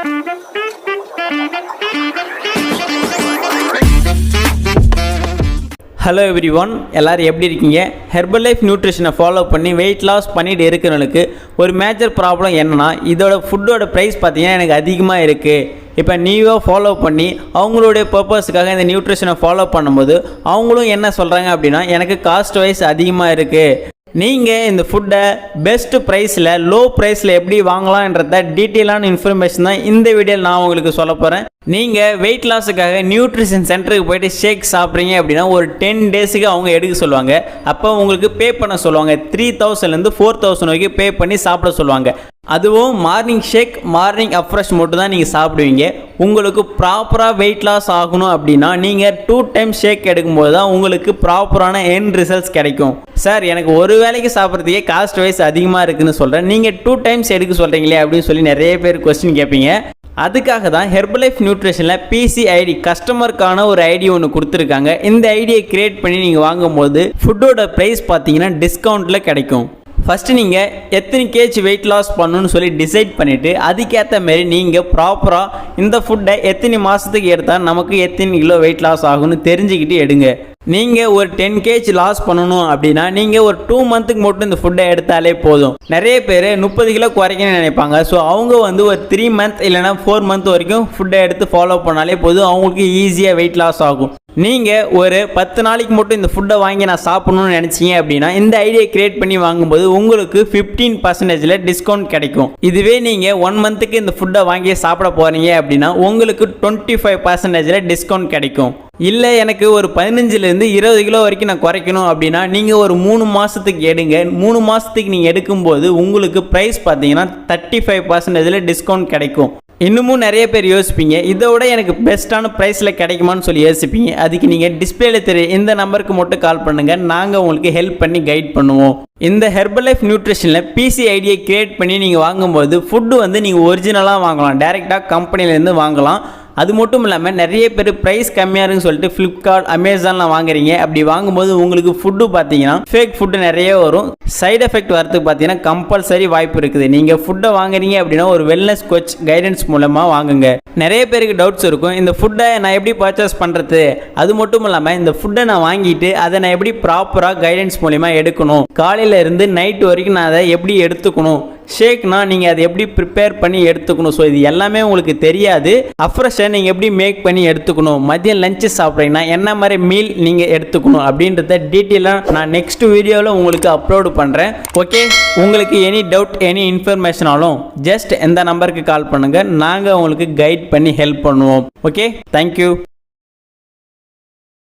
Hello everyone, எல்லாரும் எப்படி இருக்கீங்க? ஹெர்பல் லைஃப் நியூட்ரிஷனை ஃபாலோ பண்ணி வெயிட் லாஸ் பண்ணிட்டு இருக்கிறவங்களுக்கு ஒரு மேஜர் ப்ராப்ளம் என்னென்னா, இதோட ஃபுட்டோட ப்ரைஸ் பார்த்தீங்கன்னா எனக்கு அதிகமாக இருக்குது. இப்போ நீவாக ஃபாலோ பண்ணி அவங்களுடைய பர்பஸுக்காக இந்த நியூட்ரிஷனை ஃபாலோ பண்ணும்போது அவங்களும் என்ன சொல்கிறாங்க அப்படின்னா, எனக்கு காஸ்ட் வைஸ் அதிகமாக இருக்குது. நீங்கள் இந்த ஃபுட்டை பெஸ்ட் ப்ரைஸில் லோ ப்ரைஸில் எப்படி வாங்கலாம்ன்றத டீட்டெயிலான இன்ஃபர்மேஷன் தான் இந்த வீடியோவில் நான் உங்களுக்கு சொல்ல போகிறேன். நீங்கள் வெயிட் லாஸுக்காக நியூட்ரிஷன் சென்டருக்கு போய்ட்டு ஷேக் சாப்பிட்றீங்க அப்படின்னா ஒரு 10 டேஸுக்கு அவங்க எடுக்க சொல்லுவாங்க. அப்போ உங்களுக்கு பே பண்ண சொல்லுவாங்க. 3000லேருந்து 4000 வரைக்கும் பே பண்ணி சாப்பிட சொல்லுவாங்க. அதுவும் மார்னிங் ஷேக், மார்னிங் அப்ஃப்ரெஷ் மட்டும் தான் நீங்கள் சாப்பிடுவீங்க. உங்களுக்கு ப்ராப்பராக வெயிட் லாஸ் ஆகணும் அப்படின்னா நீங்கள் 2 டைம் ஷேக் எடுக்கும்போது தான் உங்களுக்கு ப்ராப்பரான எண்ட் ரிசல்ட்ஸ் கிடைக்கும். சார், எனக்கு ஒரு வேளைக்கு சாப்பிட்றதுக்கே காஸ்ட் வைஸ் அதிகமாக இருக்குதுன்னு சொல்கிறேன், நீங்கள் 2 டைம்ஸ் எடுக்க சொல்கிறீங்களே அப்படின்னு சொல்லி நிறைய பேர் கொஸ்டின் கேட்பீங்க. அதுக்காக தான் ஹெர்பல் லைஃப் நியூட்ரிஷனில் PCID கஸ்டமருக்கான ஒரு ஐடி ஒன்று கொடுத்துருக்காங்க. இந்த ஐடியை கிரியேட் பண்ணி நீங்கள் வாங்கும்போது ஃபுட்டோட ப்ரைஸ் பார்த்தீங்கன்னா டிஸ்கவுண்ட்டில் கிடைக்கும். ஃபஸ்ட்டு நீங்கள் எத்தனை கேஜி வெயிட் லாஸ் பண்ணணும்னு சொல்லி டிசைட் பண்ணிவிட்டு அதுக்கேற்ற மாரி நீங்கள் ப்ராப்பராக இந்த ஃபுட்டை எத்தனை மாதத்துக்கு எடுத்தால் நமக்கு எத்தனை கிலோ வெயிட் லாஸ் ஆகும்னு தெரிஞ்சுக்கிட்டு எடுங்க. நீங்கள் ஒரு 10 கேஜி லாஸ் பண்ணணும் அப்படின்னா நீங்கள் ஒரு 2 மந்த்துக்கு மட்டும் இந்த ஃபுட்டை எடுத்தாலே போதும். நிறைய பேர் 30 கிலோ குறைக்கணும்னு நினைப்பாங்க. ஸோ அவங்க ஒரு 3 மந்த் இல்லைனா 4 மந்த் வரைக்கும் ஃபுட்டை எடுத்து ஃபாலோ பண்ணாலே போதும், அவங்களுக்கு ஈஸியாக வெயிட் லாஸ் ஆகும். நீங்கள் ஒரு 10 நாளைக்கு மட்டும் இந்த ஃபுட்டை வாங்கி நான் சாப்பிடணும்னு நினச்சிங்க அப்படின்னா இந்த ஐடியா கிரியேட் பண்ணி வாங்கும்போது உங்களுக்கு 15% டிஸ்கவுண்ட் கிடைக்கும். இதுவே நீங்கள் 1 மந்த்துக்கு இந்த ஃபுட்டை வாங்கி சாப்பிட போகிறீங்க அப்படின்னா உங்களுக்கு 25% டிஸ்கவுண்ட் கிடைக்கும். இல்லை எனக்கு ஒரு 15லேருந்து 20 கிலோ வரைக்கும் நான் குறைக்கணும் அப்படின்னா நீங்கள் ஒரு 3 மாதத்துக்கு எடுங்க. 3 மாதத்துக்கு நீங்கள் எடுக்கும்போது உங்களுக்கு ப்ரைஸ் பார்த்தீங்கன்னா 35% டிஸ்கவுண்ட் கிடைக்கும். இன்னமும் நிறைய பேர் யோசிப்பீங்க, இதை விட எனக்கு பெஸ்ட்டான ப்ரைஸில் கிடைக்குமான்னு சொல்லி யோசிப்பீங்க. அதுக்கு நீங்கள் டிஸ்பிளேல தெரிய இந்த நம்பருக்கு மட்டும் கால் பண்ணுங்கள், நாங்கள் உங்களுக்கு ஹெல்ப் பண்ணி கைட் பண்ணுவோம். இந்த ஹெர்பல் லைஃப் நியூட்ரிஷனில் PCIDயை கிரியேட் பண்ணி நீங்கள் வாங்கும்போது ஃபுட்டு நீங்கள் ஒரிஜினலாக வாங்கலாம், டைரெக்டாக கம்பெனிலேருந்து வாங்கலாம். அது மட்டும் இல்லாமல் நிறைய பேர் ப்ரைஸ் கம்மியாக இருக்குன்னு சொல்லிட்டு ஃப்ளிப்கார்ட், அமேசான்லாம் வாங்குறீங்க. அப்படி வாங்கும்போது உங்களுக்கு ஃபுட்டு பார்த்தீங்கன்னா ஃபேக் ஃபுட்டு நிறைய வரும். சைடு எஃபெக்ட் வரதுக்கு பார்த்தீங்கன்னா கம்பல்சரி வாய்ப்பு இருக்குது. நீங்கள் ஃபுட்டை வாங்குறீங்க அப்படின்னா ஒரு வெல்னஸ் கோச் கைடன்ஸ் மூலமாக வாங்குங்க. நிறைய பேருக்கு டவுட்ஸ் இருக்கும், இந்த ஃபுட்டை நான் எப்படி பர்ச்சேஸ் பண்ணுறது, அது மட்டும் இல்லாமல் இந்த ஃபுட்டை நான் வாங்கிட்டு அதை நான் எப்படி ப்ராப்பராக கைடன்ஸ் மூலமாக எடுக்கணும், காலையில் இருந்து நைட் வரைக்கும் நான் அதை எப்படி எடுத்துக்கணும், ஷேக்னா நீங்கள் அதை எப்படி ப்ரிப்பேர் பண்ணி எடுத்துக்கணும். ஸோ இது எல்லாமே உங்களுக்கு தெரியாது. அப்ஃப்ரெஷ்ஷை நீங்கள் எப்படி மேக் பண்ணி எடுத்துக்கணும், மதியம் லஞ்சு சாப்பிட்றீங்கன்னா என்ன மாதிரி மீல் நீங்கள் எடுத்துக்கணும் அப்படின்றத டீட்டெயிலாக நான் நெக்ஸ்ட் வீடியோவில் உங்களுக்கு அப்லோடு பண்ணுறேன். ஓகே, உங்களுக்கு எனி டவுட், எனி இன்ஃபர்மேஷனாலும் ஜஸ்ட் எந்த நம்பருக்கு கால் பண்ணுங்கள், நாங்கள் உங்களுக்கு கைட் பண்ணி ஹெல்ப் பண்ணுவோம். Okay, thank you.